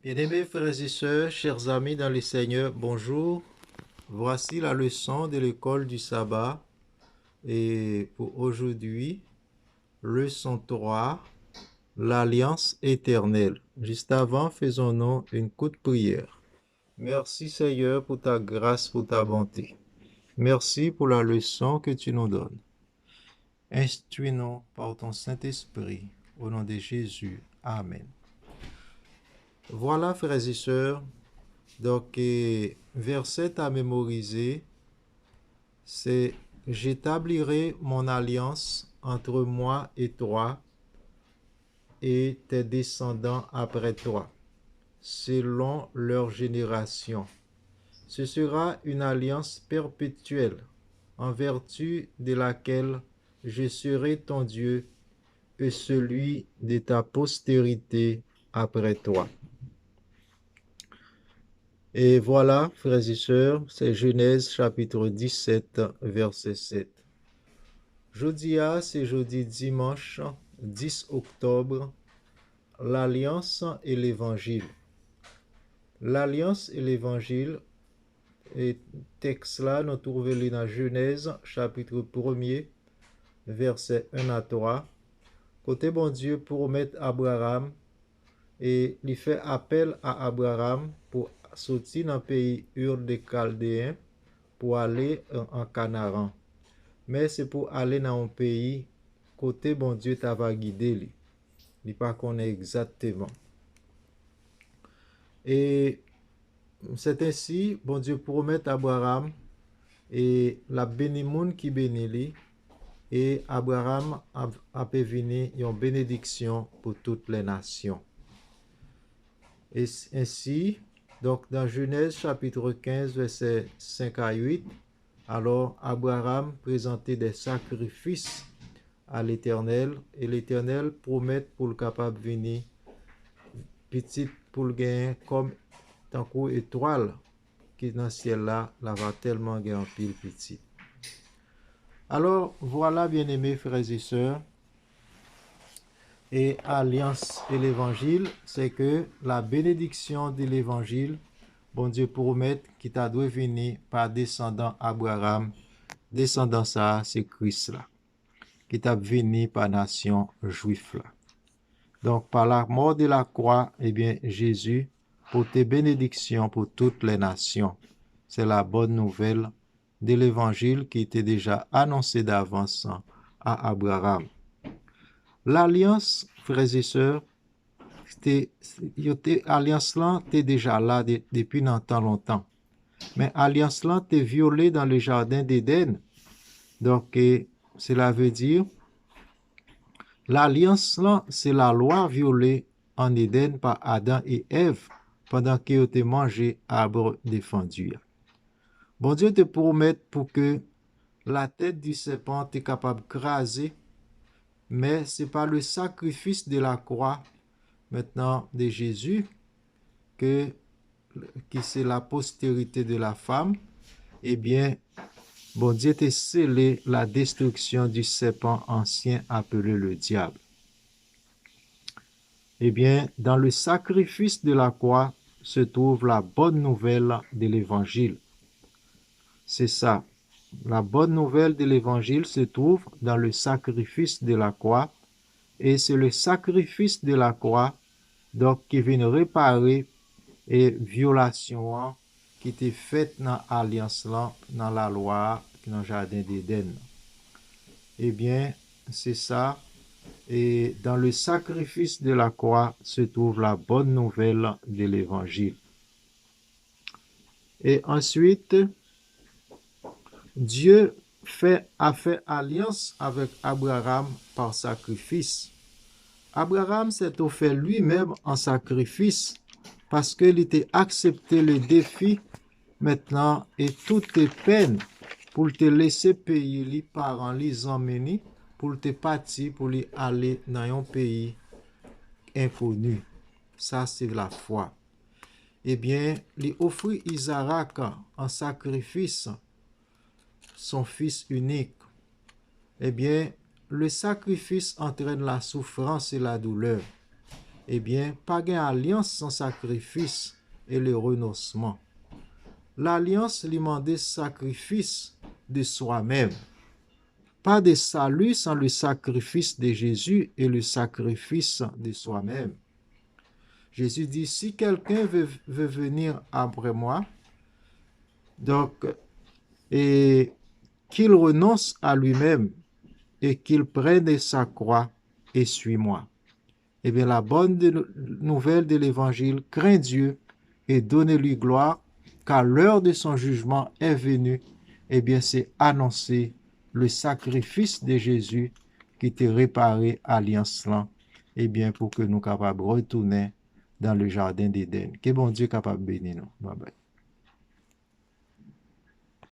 Bien-aimés frères et sœurs, chers amis dans le Seigneur, bonjour. Voici la leçon de l'école du sabbat. Et pour aujourd'hui, leçon 3, l'alliance éternelle. Juste avant, faisons-nous une courte prière. Merci Seigneur pour ta grâce, pour ta bonté. Merci pour la leçon que tu nous donnes. Instruis-nous par ton Saint-Esprit. Au nom de Jésus. Amen. Voilà, frères et sœurs, donc verset à mémoriser, c'est j'établirai mon alliance entre moi et toi et tes descendants après toi, selon leur génération. Ce sera une alliance perpétuelle, en vertu de laquelle je serai ton Dieu et celui de ta postérité après toi. Et voilà, frères et sœurs, c'est Genèse chapitre 17, verset 7. Jodia, c'est jeudi dimanche 10 octobre, l'Alliance et l'Évangile. L'Alliance et l'Évangile, et texte là, nous trouvons dans Genèse chapitre 1er, verset 1 à 3. Côté bon Dieu promet Abraham et il fait appel à Abraham pour sortir dans le pays Ur des Chaldéens pour aller en Canaan. Mais c'est pour aller dans un pays côté bon Dieu t'ava guidé lui. Il pas connaît exactement. Et c'est ainsi bon Dieu promet à Abraham et la béni moun qui bénit lui et Abraham a venir une bénédiction pour toutes les nations. Et ainsi, donc dans Genèse chapitre 15, versets 5 à 8, alors Abraham présentait des sacrifices à l'Éternel et l'Éternel promet pour le capable venir petit pour le gagner comme tant qu'une étoile qui dans le ciel là, va tellement gagner en pile petit. Alors voilà, bien-aimés frères et sœurs, et alliance et l'évangile, c'est que la bénédiction de l'évangile, bon Dieu promet qu'il t'a dû venir par descendant Abraham, descendant ça, c'est Christ là, qui t'a venu par nation juif là. Donc par la mort de la croix, eh bien Jésus portait bénédiction pour toutes les nations. C'est la bonne nouvelle de l'évangile qui était déjà annoncé d'avance à Abraham. L'alliance, frères et sœurs, alliance là était déjà là depuis longtemps. Mais alliance là était violée dans le jardin d'Éden. Donc, cela veut dire, l'alliance là, c'est la loi violée en Éden par Adam et Ève pendant qu'ils ont mangé arbre défendu. Bon Dieu te promet pour que la tête du serpent est capable de craser, mais c'est par le sacrifice de la croix maintenant de Jésus qui c'est la postérité de la femme, eh bien, bon Dieu t'a scellé la destruction du serpent ancien appelé le diable. Eh bien, dans le sacrifice de la croix se trouve la bonne nouvelle de l'évangile. C'est ça. La bonne nouvelle de l'évangile se trouve dans le sacrifice de la croix. Et c'est le sacrifice de la croix donc, qui vient réparer et violation qui était faite dans l'alliance là, dans la loi, dans le jardin d'Éden. Eh bien, c'est ça. Et dans le sacrifice de la croix se trouve la bonne nouvelle de l'évangile. Et ensuite, Dieu a fait alliance avec Abraham par sacrifice. Abraham s'est offert lui-même en sacrifice parce qu'il était accepté le défi maintenant et toutes tes peines pour te laisser payer les parents, les emmener, pour te partir, pour aller dans un pays inconnu. Ça, c'est la foi. Eh bien, il offrit Isaac en sacrifice, son fils unique. Eh bien, le sacrifice entraîne la souffrance et la douleur. eh bien, pas gain alliance sans sacrifice et le renoncement. L'alliance lui demandait sacrifice de soi-même. Pas de salut sans le sacrifice de Jésus et le sacrifice de soi-même. Jésus dit, si quelqu'un veut venir après moi, donc, et qu'il renonce à lui-même et qu'il prenne sa croix et suit-moi. Eh bien, la bonne nouvelle de l'évangile, crains Dieu et donnez-lui gloire, car l'heure de son jugement est venue. Eh bien, c'est annoncer le sacrifice de Jésus qui te réparé alliance là. Eh bien, pour que nous capables de retourner dans le jardin d'Éden. Que bon Dieu capable de bénir nous. Bye bye.